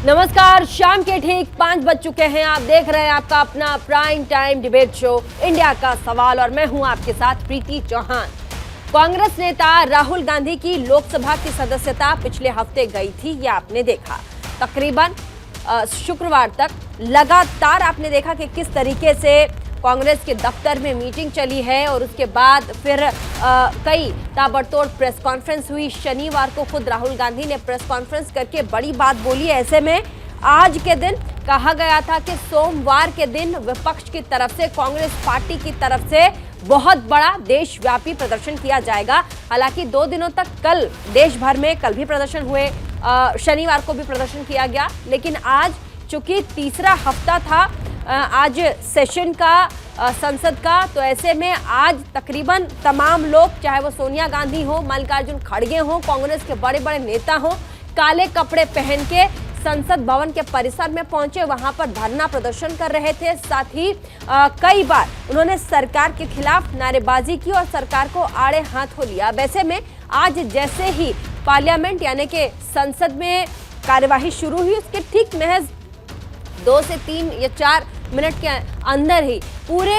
नमस्कार, शाम के ठीक 5 बज चुके हैं। आप देख रहे हैं आपका अपना prime time debate show India का सवाल और मैं हूं आपके साथ प्रीति चौहान। कांग्रेस नेता राहुल गांधी की लोकसभा की सदस्यता पिछले हफ्ते गई थी, ये आपने देखा। तकरीबन शुक्रवार तक लगातार आपने देखा कि किस तरीके से कांग्रेस के दफ्तर में मीटिंग चली है और उसके बाद फिर कई ताबड़तोड़ प्रेस कॉन्फ्रेंस हुई। शनिवार को खुद राहुल गांधी ने प्रेस कॉन्फ्रेंस करके बड़ी बात बोली। ऐसे में आज के दिन कहा गया था कि सोमवार के दिन विपक्ष की तरफ से, कांग्रेस पार्टी की तरफ से बहुत बड़ा देशव्यापी प्रदर्शन किया जाएगा। हालांकि 2 दिनों तक कल देश भर में कल भी प्रदर्शन हुए, शनिवार को भी प्रदर्शन किया गया, लेकिन आज चूंकि तीसरा हफ्ता था आज सेशन का संसद का, तो ऐसे में आज तकरीबन तमाम लोग, चाहे वो सोनिया गांधी हो, मल्लिकार्जुन खड़गे हो, कांग्रेस के बड़े बड़े नेता हो, काले कपड़े पहन के संसद भवन के परिसर में पहुंचे, वहां पर धरना प्रदर्शन कर रहे थे। साथ ही कई बार उन्होंने सरकार के खिलाफ नारेबाजी की और सरकार को आड़े हाथों लिया। वैसे में आज जैसे ही पार्लियामेंट यानी कि संसद में कार्यवाही शुरू हुई, उसके ठीक महज 2 से 3 या 4 मिनट के अंदर ही पूरे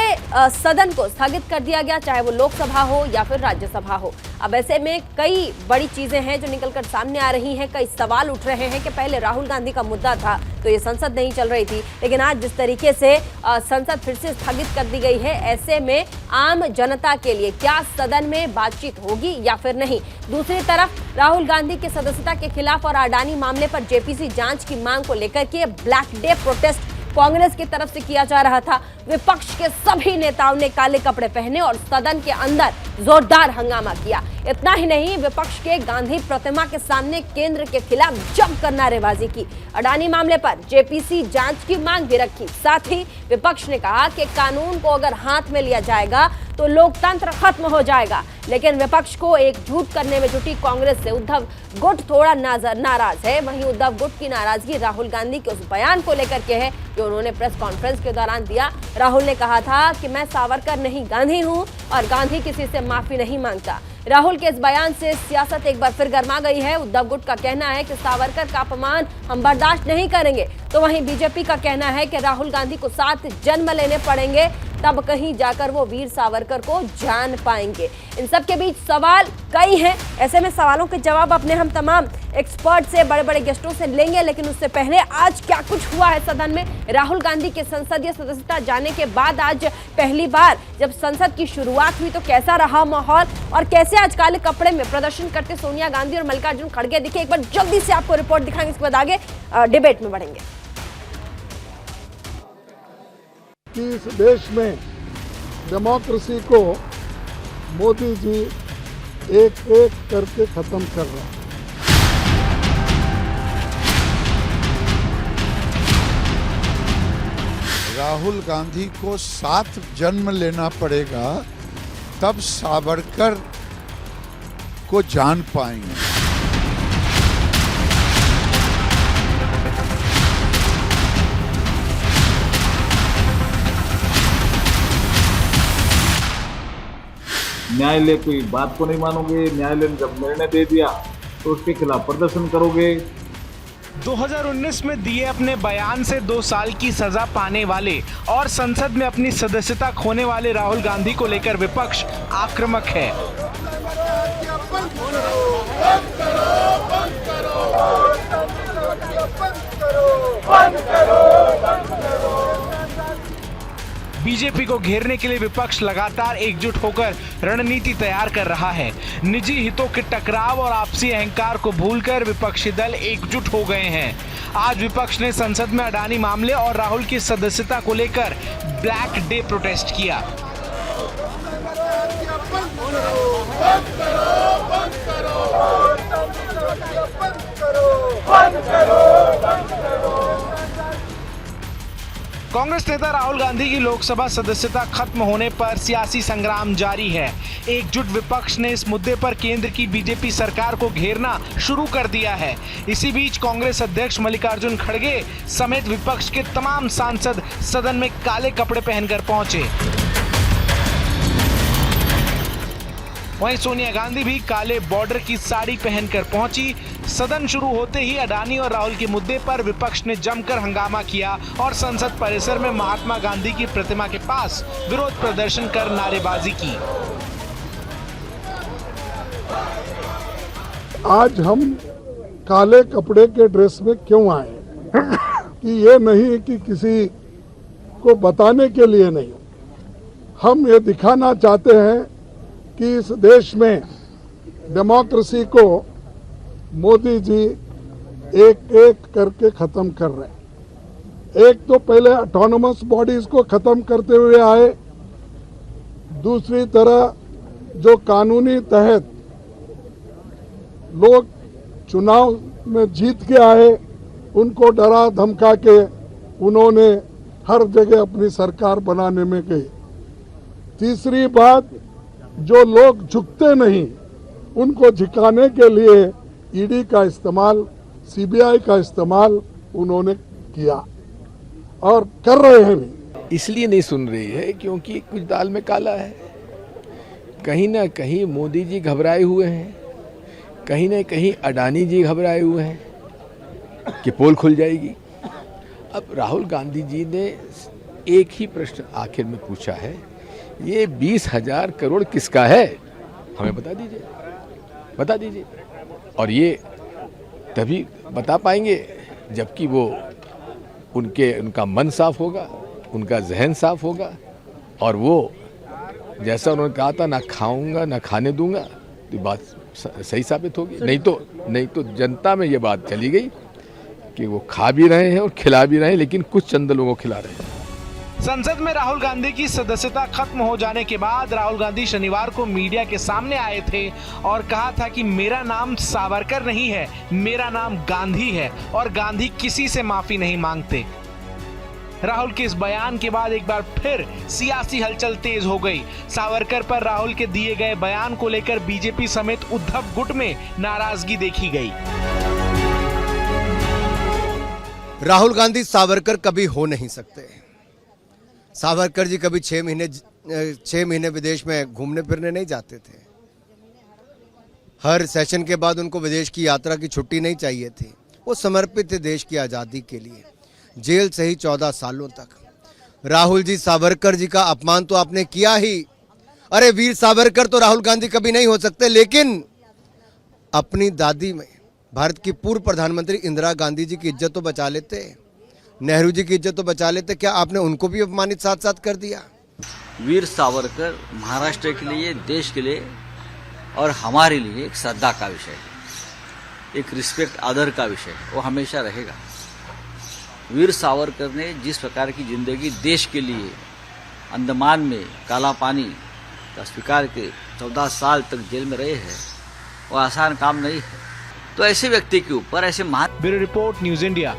सदन को स्थगित कर दिया गया, चाहे वो लोकसभा हो या फिर राज्यसभा हो। अब ऐसे में कई बड़ी चीजें हैं जो निकलकर सामने आ रही हैं। कई सवाल उठ रहे हैं कि पहले राहुल गांधी का मुद्दा था तो ये संसद नहीं चल रही थी, लेकिन आज जिस तरीके से संसद फिर से स्थगित कर दी गई है, ऐसे में आम जनता के लिए क्या सदन में बातचीत होगी या फिर नहीं। दूसरी तरफ राहुल गांधी की सदस्यता के खिलाफ और अडानी मामले पर जेपीसी जांच की मांग को लेकर के ब्लैक डे प्रोटेस्ट कांग्रेस की तरफ से किया जा रहा था। विपक्ष के सभी नेताओं ने काले कपड़े पहने और सदन के अंदर जोरदार हंगामा किया। इतना ही नहीं, विपक्ष के गांधी प्रतिमा के सामने केंद्र के खिलाफ जमकर नारेबाजी की। अडानी मामले पर जेपीसी जांच की मांग भी रखी। साथ ही विपक्ष ने कहा कि कानून को अगर हाथ में लिया जाएगा तो लोकतंत्र खत्म हो जाएगा। लेकिन विपक्ष को एकजुट करने में जुटी कांग्रेस से उद्धव गुट थोड़ा नाराज है। वहीं उद्धव गुट की नाराजगी राहुल गांधी के उस बयान को लेकर के है जो उन्होंने प्रेस कॉन्फ्रेंस के दौरान दिया। राहुल ने कहा था कि मैं सावरकर नहीं गांधी हूं और गांधी किसी से माफी नहीं मांगता। राहुल के इस बयान से सियासत एक बार फिर गर्मा गई है। उद्धव गुट का कहना है कि सावरकर का अपमान हम बर्दाश्त नहीं करेंगे, तो वहीं बीजेपी का कहना है कि राहुल गांधी को 7 जन्म लेने पड़ेंगे, तब कहीं जाकर वो वीर सावरकर को जान पाएंगे। इन सब के बीच सवाल कई हैं। ऐसे में सवालों के जवाब अपने हम तमाम एक्सपर्ट से, बड़े बड़े गेस्टों से लेंगे, लेकिन उससे पहले आज क्या कुछ हुआ है सदन में। राहुल गांधी के संसदीय सदस्यता जाने के बाद आज पहली बार जब संसद की शुरुआत हुई तो कैसा रहा माहौल और कैसे आज काले कपड़े में प्रदर्शन करते सोनिया गांधी और मल्लिकार्जुन खड़गे दिखे। एक बार जल्दी से आपको रिपोर्ट दिखाएंगे, इसके बाद आगे डिबेट में बढ़ेंगे। इस देश में डेमोक्रेसी को मोदी जी एक एक करके खत्म कर रहे हैं। राहुल गांधी को 7 जन्म लेना पड़ेगा, तब सावरकर को जान पाएंगे। न्यायालय की बात को नहीं मानोगे, न्यायालय ने जब निर्णय दे दिया तो उसके खिलाफ प्रदर्शन करोगे। 2019 में दिए अपने बयान से 2 साल की सजा पाने वाले और संसद में अपनी सदस्यता खोने वाले राहुल गांधी को लेकर विपक्ष आक्रामक है। बीजेपी को घेरने के लिए विपक्ष लगातार एकजुट होकर रणनीति तैयार कर रहा है। निजी हितों के टकराव और आपसी अहंकार को भूलकर विपक्षी दल एकजुट हो गए हैं। आज विपक्ष ने संसद में अडानी मामले और राहुल की सदस्यता को लेकर ब्लैक डे प्रोटेस्ट किया। कांग्रेस नेता राहुल गांधी की लोकसभा सदस्यता खत्म होने पर सियासी संग्राम जारी है। एकजुट विपक्ष ने इस मुद्दे पर केंद्र की बीजेपी सरकार को घेरना शुरू कर दिया है। इसी बीच कांग्रेस अध्यक्ष मल्लिकार्जुन खड़गे समेत विपक्ष के तमाम सांसद सदन में काले कपड़े पहनकर पहुंचे। वहीं सोनिया गांधी भी काले बॉर्डर की साड़ी पहनकर पहुंची। सदन शुरू होते ही अडानी और राहुल के मुद्दे पर विपक्ष ने जमकर हंगामा किया और संसद परिसर में महात्मा गांधी की प्रतिमा के पास विरोध प्रदर्शन कर नारेबाजी की। आज हम काले कपड़े के ड्रेस में क्यों आए कि ये नहीं कि किसी को बताने के लिए नहीं, हम ये दिखाना चाहते हैं कि इस देश में डेमोक्रेसी को मोदी जी एक एक करके खत्म कर रहे हैं। एक तो पहले ऑटोनोमस बॉडीज को खत्म करते हुए आए, दूसरी तरह जो कानूनी तहत लोग चुनाव में जीत के आए उनको डरा धमका के उन्होंने हर जगह अपनी सरकार बनाने में गए। तीसरी बात, जो लोग झुकते नहीं उनको झुकाने के लिए ईडी का इस्तेमाल, सीबीआई का इस्तेमाल उन्होंने किया और कर रहे हैं भी। इसलिए नहीं सुन रही है क्योंकि कुछ दाल में काला है। कहीं ना कहीं मोदी जी घबराए हुए हैं, कहीं ना कहीं अडानी जी घबराए हुए हैं कि पोल खुल जाएगी। अब राहुल गांधी जी ने एक ही प्रश्न आखिर में पूछा है, ये 20,000 करोड़ किसका है, हमें बता दीजिए, बता दीजिए। और ये तभी बता पाएंगे जबकि वो उनका मन साफ होगा, उनका जहन साफ होगा और वो जैसा उन्होंने कहा था, ना खाऊंगा ना खाने दूंगा, तो बात सही साबित होगी। नहीं तो जनता में ये बात चली गई कि वो खा भी रहे हैं और खिला भी रहे हैं, लेकिन कुछ चंद लोगों को खिला रहे हैं। संसद में राहुल गांधी की सदस्यता खत्म हो जाने के बाद राहुल गांधी शनिवार को मीडिया के सामने आए थे और कहा था कि मेरा नाम सावरकर नहीं है, मेरा नाम गांधी है और गांधी किसी से माफी नहीं मांगते। राहुल के इस बयान के बाद एक बार फिर सियासी हलचल तेज हो गई। सावरकर पर राहुल के दिए गए बयान को लेकर बीजेपी समेत उद्धव गुट में नाराजगी देखी गई। राहुल गांधी सावरकर कभी हो नहीं सकते। सावरकर जी कभी 6 महीने विदेश में घूमने फिरने नहीं जाते थे। हर सेशन के बाद उनको विदेश की यात्रा की छुट्टी नहीं चाहिए थी। वो समर्पित थे देश की आज़ादी के लिए, जेल से ही 14 सालों तक। राहुल जी, सावरकर जी का अपमान तो आपने किया ही। अरे वीर सावरकर तो राहुल गांधी कभी नहीं हो सकते, लेकिन अपनी दादी में भारत की पूर्व प्रधानमंत्री इंदिरा गांधी जी की इज्जत तो बचा लेते, नेहरू जी की इज्जत तो बचा लेते। क्या आपने उनको भी अपमानित साथ साथ कर दिया? वीर सावरकर महाराष्ट्र के लिए, देश के लिए और हमारे लिए एक श्रद्धा का विषय है, एक रिस्पेक्ट, आदर का विषय है, वो हमेशा रहेगा। वीर सावरकर ने जिस प्रकार की जिंदगी देश के लिए अंडमान में काला पानी का स्वीकार के 14 साल तक जेल में रहे हैं, वो आसान काम नहीं है। तो ऐसे व्यक्ति के ऊपर ऐसे महान। Bureau report, news India.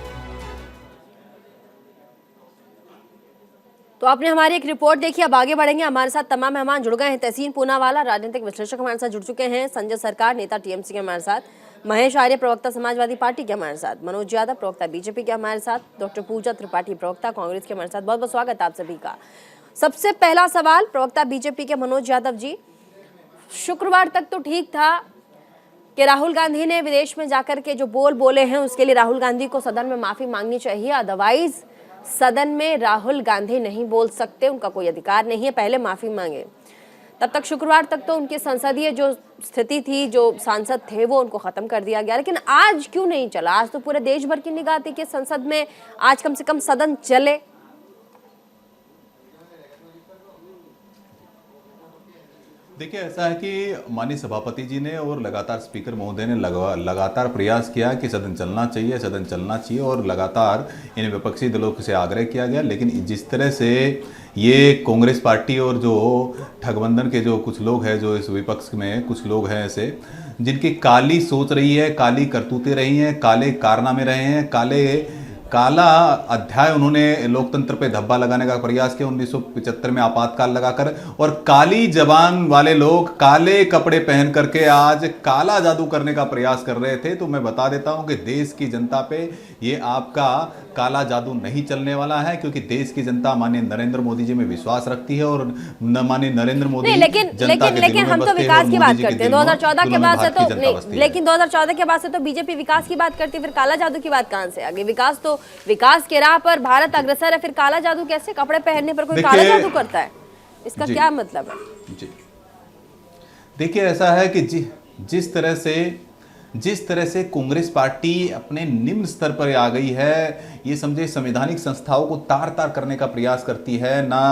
तो आपने हमारी एक रिपोर्ट देखी, अब आगे बढ़ेंगे। हमारे साथ तमाम मेहमान जुड़ गए हैं। तहसीन पूनावाला, राजनीतिक विश्लेषक हमारे साथ जुड़ चुके हैं। संजय सरकार, नेता टीएमसी के हमारे साथ। महेश आर्य, प्रवक्ता समाजवादी पार्टी के हमारे साथ। मनोज यादव, प्रवक्ता बीजेपी के हमारे साथ। डॉक्टर पूजा त्रिपाठी, प्रवक्ता कांग्रेस के हमारे साथ। बहुत बहुत स्वागत आप सभी का। सबसे पहला सवाल प्रवक्ता बीजेपी के मनोज यादव जी, शुक्रवार तक तो ठीक था कि राहुल गांधी ने विदेश में जाकर के जो बोले हैं उसके लिए राहुल गांधी को सदन में माफी मांगनी चाहिए, अदरवाइज सदन में राहुल गांधी नहीं बोल सकते, उनका कोई अधिकार नहीं है, पहले माफी मांगे। तब तक शुक्रवार तक तो उनकी संसदीय जो स्थिति थी, जो सांसद थे वो उनको खत्म कर दिया गया, लेकिन आज क्यों नहीं चला? आज तो पूरे देश भर की निगाह थी कि संसद में आज कम से कम सदन चले। देखिए, ऐसा है कि माननीय सभापति जी ने और लगातार स्पीकर महोदय ने लगातार प्रयास किया कि सदन चलना चाहिए, सदन चलना चाहिए, और लगातार इन विपक्षी दलों से आग्रह किया गया। लेकिन जिस तरह से ये कांग्रेस पार्टी और जो ठगबंधन के जो कुछ लोग हैं, जो इस विपक्ष में कुछ लोग हैं ऐसे, जिनकी काली सोच रही है, काली करतूतें रही हैं, काले कारनामे रहे हैं, काले काला अध्याय उन्होंने लोकतंत्र पे धब्बा लगाने का प्रयास किया 1975 में आपातकाल लगाकर, और काली जबान वाले लोग काले कपड़े पहन करके आज काला जादू करने का प्रयास कर रहे थे। तो मैं बता देता हूं कि देश की जनता पे ये आपका काला जादू नहीं चलने वाला है, क्योंकि देश की जनता माननीय नरेंद्र मोदी जी में विश्वास रखती है और माननीय नरेंद्र मोदी लेकिन हम तो विकास की बात करते हैं 2014 के बाद से तो नहीं, लेकिन 2014 के बाद से तो बीजेपी विकास की बात करती है, फिर काला जादू की बात कहां से आ गई? विकास के राह पर भारत अग्रसर है, फिर काला जादू कैसे? कपड़े पहनने पर कोई काला जादू करता है, इसका क्या मतलब है? जी देखिए, ऐसा है कि जिस तरह से कांग्रेस पार्टी अपने निम्न स्तर पर आ गई है, ये समझे संवैधानिक संस्थाओं को तार तार करने का प्रयास करती है, ना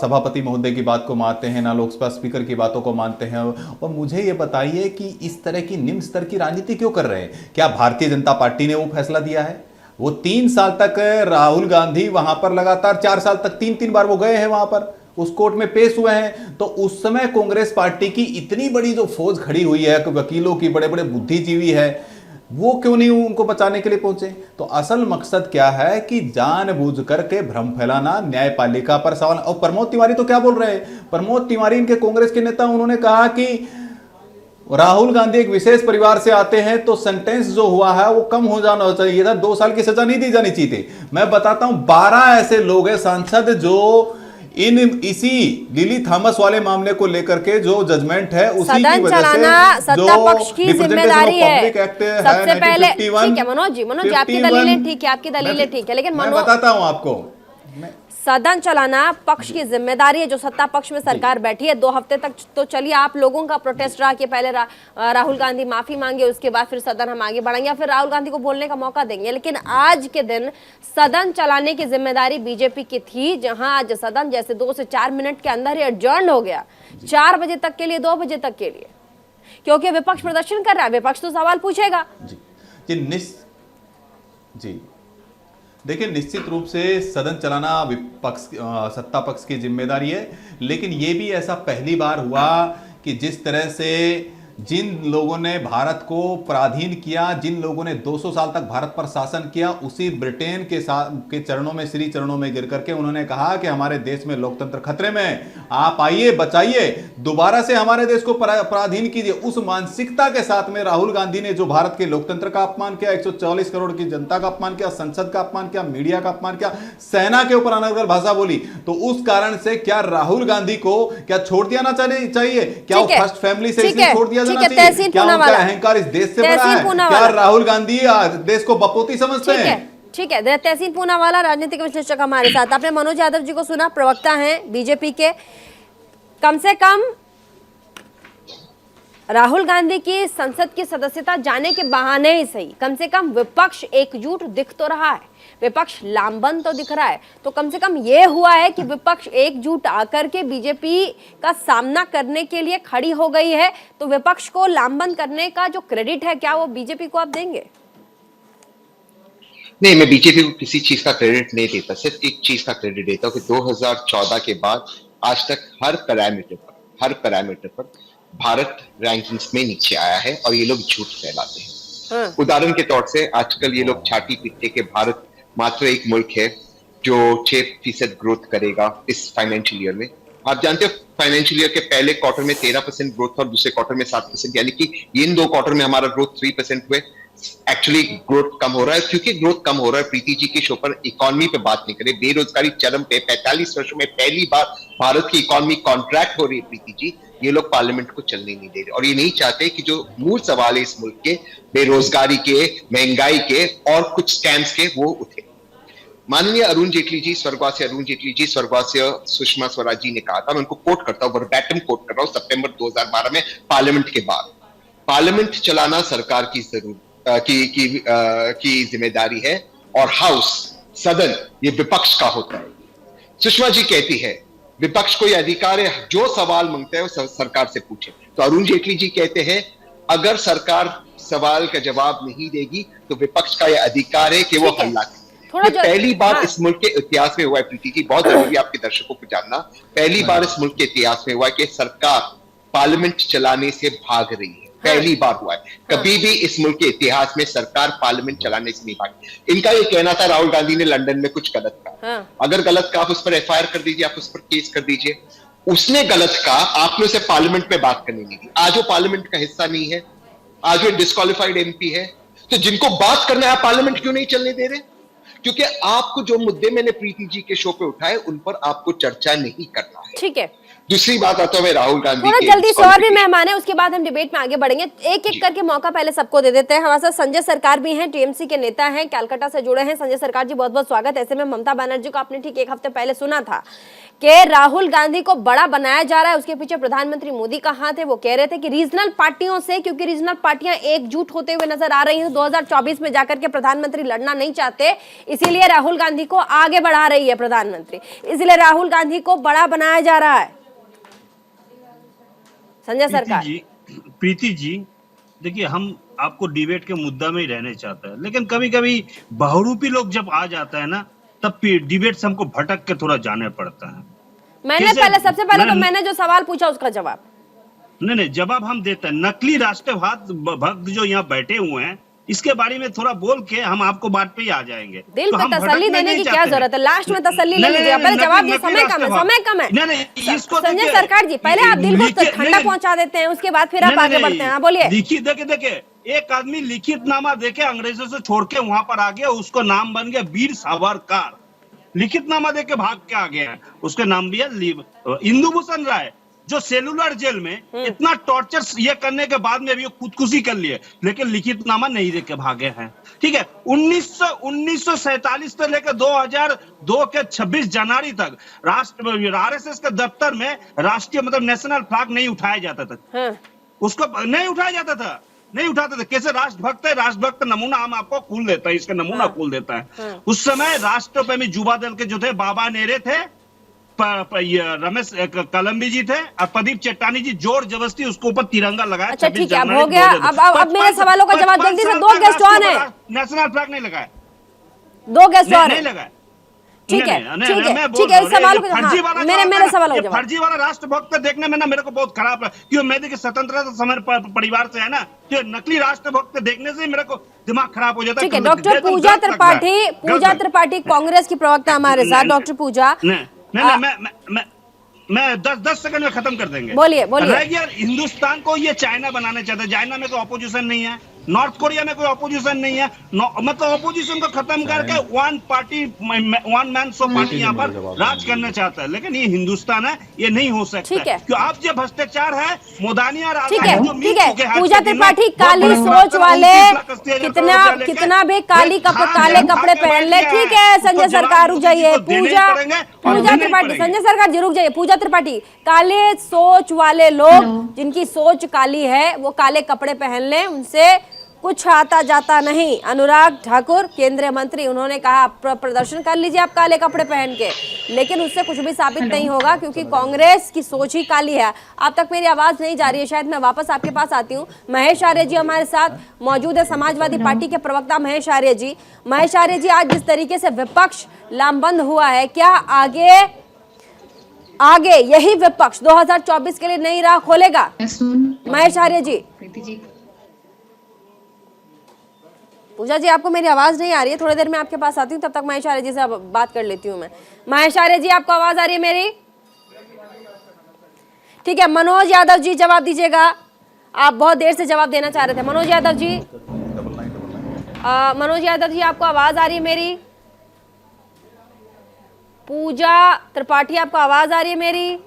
सभापति महोदय की बात को मानते हैं, ना लोकसभा स्पीकर की बातों को मानते हैं। और मुझे ये बताइए कि इस तरह की निम्न स्तर की राजनीति क्यों कर रहे हैं? क्या भारतीय जनता पार्टी ने वो फैसला दिया है? वो 3 साल तक राहुल गांधी वहां पर लगातार 4 साल तक 3 बार वो गए हैं वहां पर, उस कोर्ट में पेश हुए हैं। तो उस समय कांग्रेस पार्टी की इतनी बड़ी जो फौज खड़ी हुई है, वकीलों की, बड़े बड़े बुद्धिजीवी है, वो क्यों नहीं उनको बचाने के लिए पहुंचे? तो असल मकसद क्या है कि जानबूझ करके भ्रम फैलाना, न्यायपालिका पर सवाल। और प्रमोद तिवारी तो क्या बोल रहे हैं? प्रमोद तिवारी इनके कांग्रेस के नेता, उन्होंने कहा कि राहुल गांधी एक विशेष परिवार से आते हैं तो सेंटेंस जो हुआ है वो कम हो जाना चाहिए था, 2 साल की सजा नहीं दी जानी चाहिए थी। मैं बताता हूं, 12 ऐसे लोग हैं सांसद जो इसी लिली थॉमस वाले मामले को लेकर के जो जजमेंट है उसी की वजह से सत्ता पक्ष की जिम्मेदारी है। सबसे पहले ठीक है मनोज जी आपकी दलीलें ठीक है, लेकिन मैं बताता हूं आपको, सदन चलाना पक्ष की जिम्मेदारी है, जो सत्ता पक्ष में सरकार बैठी है। 2 हफ्ते तक तो चलिए आप लोगों का प्रोटेस्ट रहा कि पहले राहुल गांधी माफी मांगे, उसके बाद फिर सदन हम आगे बढ़ेंगे, फिर राहुल गांधी को बोलने का मौका देंगे। लेकिन आज के दिन सदन चलाने की जिम्मेदारी बीजेपी की थी, जहां आज सदन जैसे 2 से 4 मिनट के अंदर ही एडजर्न हो गया 4 बजे तक के लिए, 2 बजे तक के लिए, क्योंकि विपक्ष प्रदर्शन कर रहा है। विपक्ष तो सवाल पूछेगा। जी देखिए, निश्चित रूप से सदन चलाना सत्ता पक्ष की जिम्मेदारी है, लेकिन यह भी ऐसा पहली बार हुआ कि जिस तरह से जिन लोगों ने भारत को पराधीन किया, जिन लोगों ने 200 साल तक भारत पर शासन किया, उसी ब्रिटेन के चरणों में, श्री चरणों में गिर करके उन्होंने कहा कि हमारे देश में लोकतंत्र खतरे में है, आप आइए, बचाइए, दोबारा से हमारे देश को पराधीन कीजिए। उस मानसिकता के साथ में राहुल गांधी ने जो भारत के लोकतंत्र का अपमान किया, 140 करोड़ की जनता का अपमान किया, संसद का अपमान किया, मीडिया का अपमान किया, सेना के ऊपर अनर्गल भाषा बोली, तो उस कारण से क्या राहुल गांधी को क्या छोड़ दिया चाहिए? क्या फर्स्ट फैमिली से इसलिए छोड़ दिया? क्या उनका अहंकार इस देश से बड़ा है? क्या राहुल गांधी देश को बपोती समझते हैं? ठीक है, तहसीन पूनावाला राजनीतिक विश्लेषक हमारे साथ। आपने मनोज यादव जी को सुना, प्रवक्ता हैं बीजेपी के। कम से कम राहुल गांधी की संसद की सदस्यता जाने के बहाने ही सही, कम से कम विपक्ष एकजुट दिख तो रहा है, विपक्ष लामबंद तो दिख रहा है। तो कम से कम ये हुआ है कि विपक्ष एकजुट आकर के बीजेपी का सामना करने के लिए खड़ी हो गई है। तो विपक्ष को लामबंद करने का जो क्रेडिट है, क्या वो बीजेपी को आप देंगे? नहीं, मैं बीजेपी को किसी चीज का क्रेडिट नहीं देता, सिर्फ एक चीज का क्रेडिट देता हूँ कि 2014 के बाद आज तक हर पैरामीटर पर भारत रैंकिंग्स में नीचे आया है, और ये लोग झूठ फैलाते हैं। उदाहरण के तौर से आजकल ये लोग छाती पीटते कि भारत मात्र एक मुल्क है जो 6% ग्रोथ करेगा इस फाइनेंशियल ईयर में। आप जानते हो फाइनेंशियल ईयर के पहले क्वार्टर में 13% ग्रोथ और दूसरे क्वार्टर में 7%, यानी कि इन 2 क्वार्टर में हमारा ग्रोथ 3% हुए। एक्चुअली ग्रोथ कम हो रहा है, क्योंकि ग्रोथ कम हो रहा है। प्रीति जी के शो पर इकोनॉमी पे बात नहीं करें, बेरोजगारी चरम पे, 45 वर्षों में पहली बार भारत की इकोनॉमी कॉन्ट्रैक्ट हो रही है। प्रीति जी, ये लोग पार्लियामेंट को चलने नहीं दे रहे, और ये नहीं चाहते कि जो मूल सवाल है इस मुल्क के, बेरोजगारी के, महंगाई के और कुछ स्कैम्स के, वो उठे। माननीय अरुण जेटली जी, स्वर्गवासी अरुण जेटली जी, स्वर्गवासी सुषमा स्वराज जी ने कहा था, मैं उनको कोट करता हूं, वर्बैटम कोट कर रहा हूं, सितंबर 2012 में पार्लियामेंट के बाद, पार्लियामेंट चलाना सरकार की जिम्मेदारी है, और हाउस, सदन, ये विपक्ष का होता है। सुषमा जी कहती है विपक्ष को यह अधिकार है, जो सवाल मांगता है वो सरकार से पूछे। तो अरुण जेटली जी कहते हैं अगर सरकार सवाल का जवाब नहीं देगी तो विपक्ष का यह अधिकार है कि वो हल्ला करे। पहली बार इस मुल्क के इतिहास में हुआ है, प्रीति जी, बहुत जरूरी है आपके दर्शकों को जानना, पहली बार इस मुल्क के इतिहास में हुआ है कि सरकार पार्लियामेंट चलाने से भाग रही है। पहली बार हुआ है। कभी भी इस मुल्क के इतिहास में सरकार पार्लियामेंट चलाने से नहीं भागी। इनका ये कहना था राहुल गांधी ने लंदन में कुछ गलत कहा, अगर गलत कहा आप उस पर एफआईआर कर दीजिए, आप उस पर केस कर दीजिए। उसने गलत कहा, आपने उसे पार्लियामेंट में बात करने नहीं दी। आज वो पार्लियामेंट का हिस्सा नहीं है, आज वो डिस्क्वालिफाइड एमपी है। तो जिनको बात करना है आप पार्लियामेंट क्यों नहीं चलने दे रहे? क्योंकि आपको जो मुद्दे मैंने प्रीति जी के शो पे उठाए उन पर आपको चर्चा नहीं करना है। ठीक है, दूसरी बात आता है राहुल गांधी थोड़ा जल्दी से, और भी मेहमान है, उसके बाद हम डिबेट में आगे बढ़ेंगे। एक एक करके मौका पहले सबको दे देते हैं। हमारे साथ संजय सरकार भी हैं, टीएमसी के नेता हैं, कलकत्ता से जुड़े हैं। संजय सरकार जी, बहुत बहुत स्वागत। ऐसे में ममता बनर्जी को आपने ठीक एक हफ्ते पहले सुना था कि राहुल गांधी को बड़ा बनाया जा रहा है, उसके पीछे प्रधानमंत्री मोदी कहाँ थे? वो कह रहे थे कि रीजनल पार्टियों से, क्योंकि रीजनल पार्टियां एकजुट होते हुए नजर आ रही हैं, 2024 में जाकर के प्रधानमंत्री लड़ना नहीं चाहते, इसीलिए राहुल गांधी को आगे बढ़ा रही है प्रधानमंत्री, इसलिए राहुल गांधी को बड़ा बनाया जा रहा है। संजय सरकार। प्रीति जी, देखिए हम आपको डिबेट के मुद्दा में ही रहने चाहते हैं, लेकिन कभी कभी बहुरूपी लोग जब आ जाता है ना, तब डिबेट से हमको भटक के थोड़ा जाने पड़ता है। मैंने पहले, सबसे पहले तो मैंने जो सवाल पूछा उसका जवाब नहीं जवाब हम देते हैं। नकली राष्ट्रवाद भक्त जो यहाँ बैठे हुए हैं, इसके बारे में थोड़ा बोल के हम आपको बात पे ही आ जाएंगे। दिल पे तसल्ली देने की क्या जरूरत है? लास्ट में तसल्ली ले लीजिए, पहले जवाब दिए। समय कम है, समय कम है। संजय सरकार जी, पहले आप दिल को ठंडा पहुंचा देते हैं, उसके बाद फिर आप आगे बढ़ते हैं। बोलिए। देखिए, एक आदमी लिखित नामा देके अंग्रेजों से छोड़ के वहां पर आ गया, उसको नाम बन गया वीर सावरकर। लिखित नामा देके भाग के आ गया है, उसका नाम भी है इंदुभूषण राय, जो सेलुलर जेल में इतना टॉर्चर ये करने के बाद में भी खुदकुशी कर लिए, लेकिन लिखित नामा नहीं देके भागे हैं। ठीक है, 1947 से लेकर 2002 के 26 जनवरी तक आरएसएस के दफ्तर में राष्ट्रीय मतलब नेशनल फ्लैग नहीं उठाया जाता था। उसको नहीं उठाया जाता था, नहीं उठाते थे। कैसे राष्ट्रभक्त है? राष्ट्रभक्त नमूना हम आपको खोल देता है, इसका नमूना खोल देता है। उस समय राष्ट्रप्रेमी युवा दल के जो थे बाबा नेरे थे, रमेश कलम्बी जी थे और प्रदीप चट्टानी जी जोर जबरदस्ती उसके ऊपर तिरंगा लगाया। अच्छा ठीक है, अब हो गया। अब मेरे सवालों का जवाब जल्दी से। 2 गेस्ट ऑन है, नेशनल फ्लैग नहीं लगाया, 2 गेस्ट ऑन नहीं लगाया। ठीक है, इस सवाल को मेरे सवाल हो फर्जी वाला राष्ट्रभक्त देखने में ना मेरे को बहुत खराब है, क्यों? मैं देखिए स्वतंत्रता समय परिवार से है ना, तो नकली राष्ट्रभक्त देखने से मेरे को दिमाग खराब हो जाता है। ठीक है, डॉक्टर पूजा त्रिपाठी कांग्रेस की प्रवक्ता हमारे साथ। डॉक्टर पूजा, मैं 10 सेकंड में खत्म कर देंगे। बोलिए। हिंदुस्तान को ये चाइना बनाना चाहते हैं। चाइना में कोई ऑपोजिशन नहीं है, नॉर्थ कोरिया में कोई ऑपोजिशन नहीं है, मतलब ऑपोजिशन को खत्म करके वन मैन शो पार्टी यहाँ पर राज करना चाहता है। लेकिन ये हिंदुस्तान है, ये नहीं हो सकता। ठीक है, क्यों? आप जो भ्रष्टाचार है, मोदानी और ठीक है, पूजा त्रिपाठी काली सोच वाले कितना भी काले कपड़े पहन ले। ठीक है, संजय सरकार रुक जाइए। पूजा त्रिपाठी, संजय सरकार जी रुक जाइए। पूजा त्रिपाठी, काले सोच वाले लोग जिनकी सोच काली है वो काले कपड़े पहन ले, उनसे कुछ आता जाता नहीं। अनुराग ठाकुर केंद्रीय मंत्री, उन्होंने कहा प्रदर्शन कर लीजिए आप काले कपड़े पहन के, लेकिन उससे कुछ भी साबित नहीं होगा क्योंकि कांग्रेस की सोच ही काली है। आप तक मेरी आवाज नहीं जा रही है, शायद मैं वापस आपके पास आती हूँ। महेश आर्य जी हमारे साथ मौजूद है, समाजवादी पार्टी के प्रवक्ता महेश आर्य जी। महेश आर्य जी, आज जिस तरीके से विपक्ष लामबंद हुआ है, क्या आगे यही विपक्ष 2024 के लिए नई राह खोलेगा? महेश आर्य जी। पूजा जी, आपको मेरी आवाज नहीं आ रही है, थोड़ी देर में आपके पास आती हूँ, तब तक महेश आर्य जी से बात कर लेती हूँ मैं। महेश आर्य जी, आपको आवाज आ रही है मेरी? ठीक है, मनोज यादव जी जवाब दीजिएगा। आप बहुत देर से जवाब देना चाह रहे थे। मनोज यादव जी, मनोज यादव जी, आपको आवाज आ रही है मेरी? पूजा त्रिपाठी, आपको आवाज आ रही है मेरी?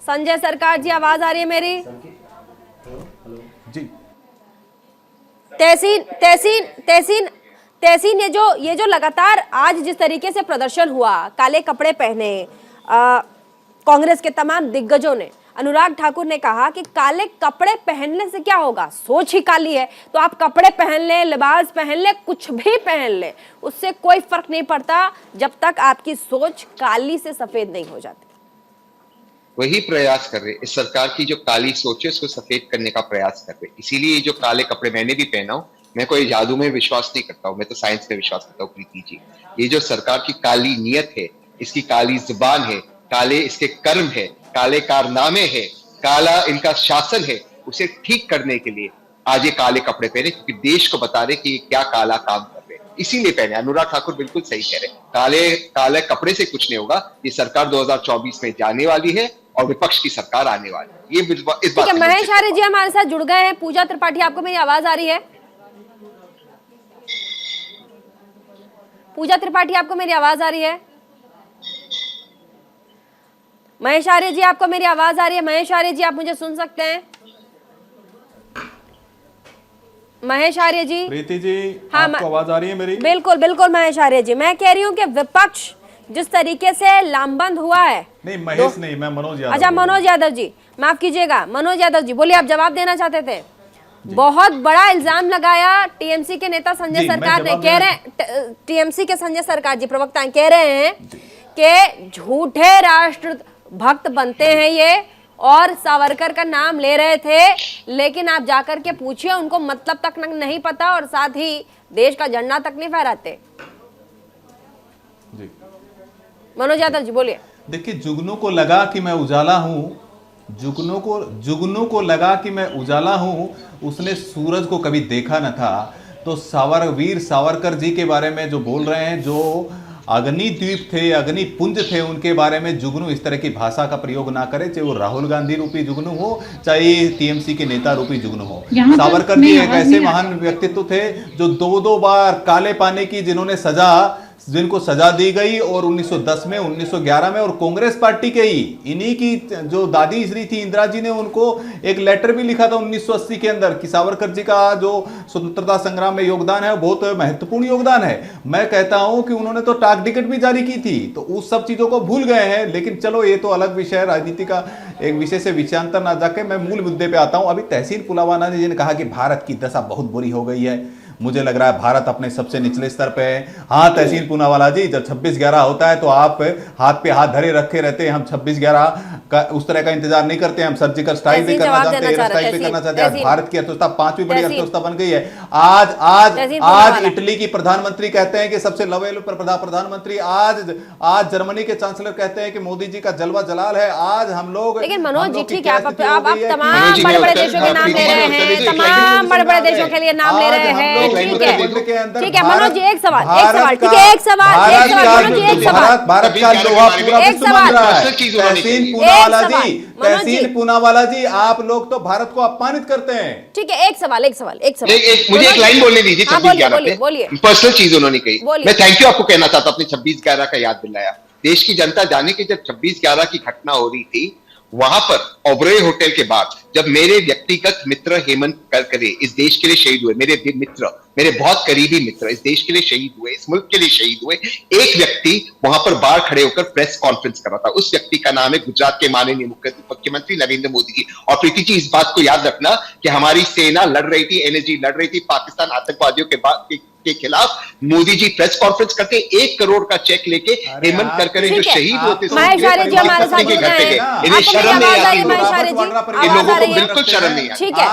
संजय सरकार जी, आवाज आ रही है मेरी? जी। तहसीन, ये जो लगातार आज जिस तरीके से प्रदर्शन हुआ, काले कपड़े पहने कांग्रेस के तमाम दिग्गजों ने, अनुराग ठाकुर ने कहा कि काले कपड़े पहनने से क्या होगा, सोच ही काली है, तो आप कपड़े पहन ले, लिबास पहन ले, कुछ भी पहन ले, उससे कोई फर्क नहीं पड़ता जब तक आपकी सोच काली से सफेद नहीं हो जाती। वही प्रयास कर रहे, इस सरकार की जो काली सोच है उसको सफेद करने का प्रयास कर रहे। इसीलिए ये जो काले कपड़े मैंने भी पहना हूं, मैं कोई जादू में विश्वास नहीं करता हूं, मैं तो साइंस में विश्वास करता हूं। प्रीति जी, ये जो सरकार की काली नीयत है, इसकी काली जुबान है, काले इसके कर्म है, काले कारनामे है, काला इनका शासन है, उसे ठीक करने के लिए आज ये काले कपड़े पहने, क्योंकि देश को बता रहे कि ये क्या काला काम कर रहे हैं, इसीलिए पहने। अनुराग ठाकुर बिल्कुल सही कह रहे हैं, काले कपड़े से कुछ नहीं होगा। ये सरकार 2024 में जाने वाली है और विपक्ष की सरकार आने वाली है। ये इस बात। महेश आर्य जी हमारे साथ जुड़ गए हैं। पूजा त्रिपाठी, आपको मेरी आवाज आ रही है? पूजा त्रिपाठी, आपको मेरी आवाज आ रही है? महेश आर्य जी, आपको मेरी आवाज आ रही है? महेश आर्य जी, आप मुझे सुन सकते हैं? महेश आर्य जी, प्रीति जी, हाँ, आपको आवाज आ रही है मेरी? बिल्कुल बिल्कुल महेश आर्य जी, मैं कह रही हूँ कि विपक्ष जिस तरीके से लामबंद हुआ है। नहीं महेश नहीं, मैं मनोज यादव। अच्छा मनोज यादव जी, माफ कीजिएगा, मनोज यादव जी बोलिए, आप जवाब देना चाहते थे। बहुत बड़ा इल्जाम लगाया टीएमसी के नेता संजय सरकार ने, कह रहे टीएमसी के संजय सरकार जी प्रवक्ता कह रहे हैं कि झूठे राष्ट्र भक्त बनते हैं ये, और सावरकर का नाम ले रहे थे, लेकिन आप जाकर के पूछिए उनको मतलब तक नहीं पता, और साथ ही देश का झंडा तक नहीं फहराते। जी मनोज यादव जी बोलिए। देखिए, जुगनू को लगा कि मैं उजाला हूं, जुगनू को लगा कि मैं उजाला हूं, उसने सूरज को कभी देखा न था। तो वीर सावरकर जी के बारे में जो बोल रहे हैं, जो अग्निद्वीप थे, अग्निपुंज थे, उनके बारे में जुगनू इस तरह की भाषा का प्रयोग ना करे, चाहे वो राहुल गांधी रूपी जुगनू हो, चाहे टीएमसी के नेता रूपी जुगनू हो। सावरकर जी एक ऐसे महान व्यक्तित्व थे जो 2 बार काले पानी की जिनको सजा दी गई, और 1910 में, 1911 में, और कांग्रेस पार्टी के ही इन्हीं की जो दादी श्री थी इंदिरा जी ने उनको एक लेटर भी लिखा था 1980 के अंदर कि सावरकर जी का जो स्वतंत्रता संग्राम में योगदान है वो बहुत महत्वपूर्ण योगदान है। मैं कहता हूं कि उन्होंने तो टाक टिकट भी जारी की थी, तो उस सब चीजों को भूल गए हैं। लेकिन चलो ये तो अलग विषय है, राजनीति का एक विषय से विषयांतर ना जाके मैं मूल मुद्दे पे आता हूं। अभी तहसीन पुलावाना जी ने कहा कि भारत की दशा बहुत बुरी हो गई है। मुझे लग रहा है भारत अपने सबसे निचले स्तर पे है। हाँ तहसीन पूनावाला जी, जब 26/11 होता है तो आप हाथ पे हाथ धरे रखे रहते हैं। हम 26/11 का उस तरह का इंतजार नहीं करते हैं। हम सर्जिकल स्ट्राइक भी करना चाहते हैं, एयर स्ट्राइक भी करना चाहते हैं। भारत की अर्थव्यवस्था 5वीं बड़ी अर्थव्यवस्था बन गई है। आज इटली की प्रधानमंत्री कहते हैं कि सबसे लवेल प्रधानमंत्री, आज जर्मनी के चांसलर कहते हैं कि मोदी जी का जलवा जलाल है। आज हम लोग, लेकिन मनोज जी ठीक है, आप तमाम बड़े बड़े देशों के नाम ले रहे हैं, तमाम बड़े बड़े देशों के लिए नाम ले रहे हैं। ठीक है मनोज जी, एक सवाल, ठीक है, एक सवाल मनोज जी, एक सवाल। भारत का लोहा पूरा विश्व मान रहा है। तहसीन पूनावाला जी, आप लोग तो भारत को अपमानित करते हैं। ठीक है, एक सवाल मुझे एक लाइन बोलने दीजिए। 26/11 पे पर्सनल चीज उन्होंने कही, मैं थैंक यू आपको कहना चाहता हूं, अपने 26/11 का याद दिलाया। देश की जनता जाने की, जब 26/11 की घटना हो रही थी, वहां पर ओबरॉय होटल के बाद जब मेरे व्यक्तिगत मित्र हेमंत करकरे इस देश के लिए शहीद हुए, मेरे बहुत करीबी मित्र इस देश के लिए शहीद हुए, इस मुल्क के लिए शहीद हुए, एक व्यक्ति वहां पर बाहर खड़े होकर प्रेस कॉन्फ्रेंस कर रहा था। उस व्यक्ति का नाम है गुजरात के माननीय मुख्यमंत्री नरेंद्र मोदी जी। और प्रीति जी, इस बात को याद रखना कि हमारी सेना लड़ रही थी, एनएसजी लड़ रही थी पाकिस्तान आतंकवादियों के खिलाफ। मोदी जी प्रेस कॉन्फ्रेंस करके 1 करोड़ का चेक लेके हेमंत करकरे जो शहीद हुए थे, महेश आर्य जी हमारे साथ जुड़ गए हैं। इन्हें शर्म नहीं आती, महेश आर्य जी, इन लोगों को बिल्कुल शर्म नहीं आती। ठीक है।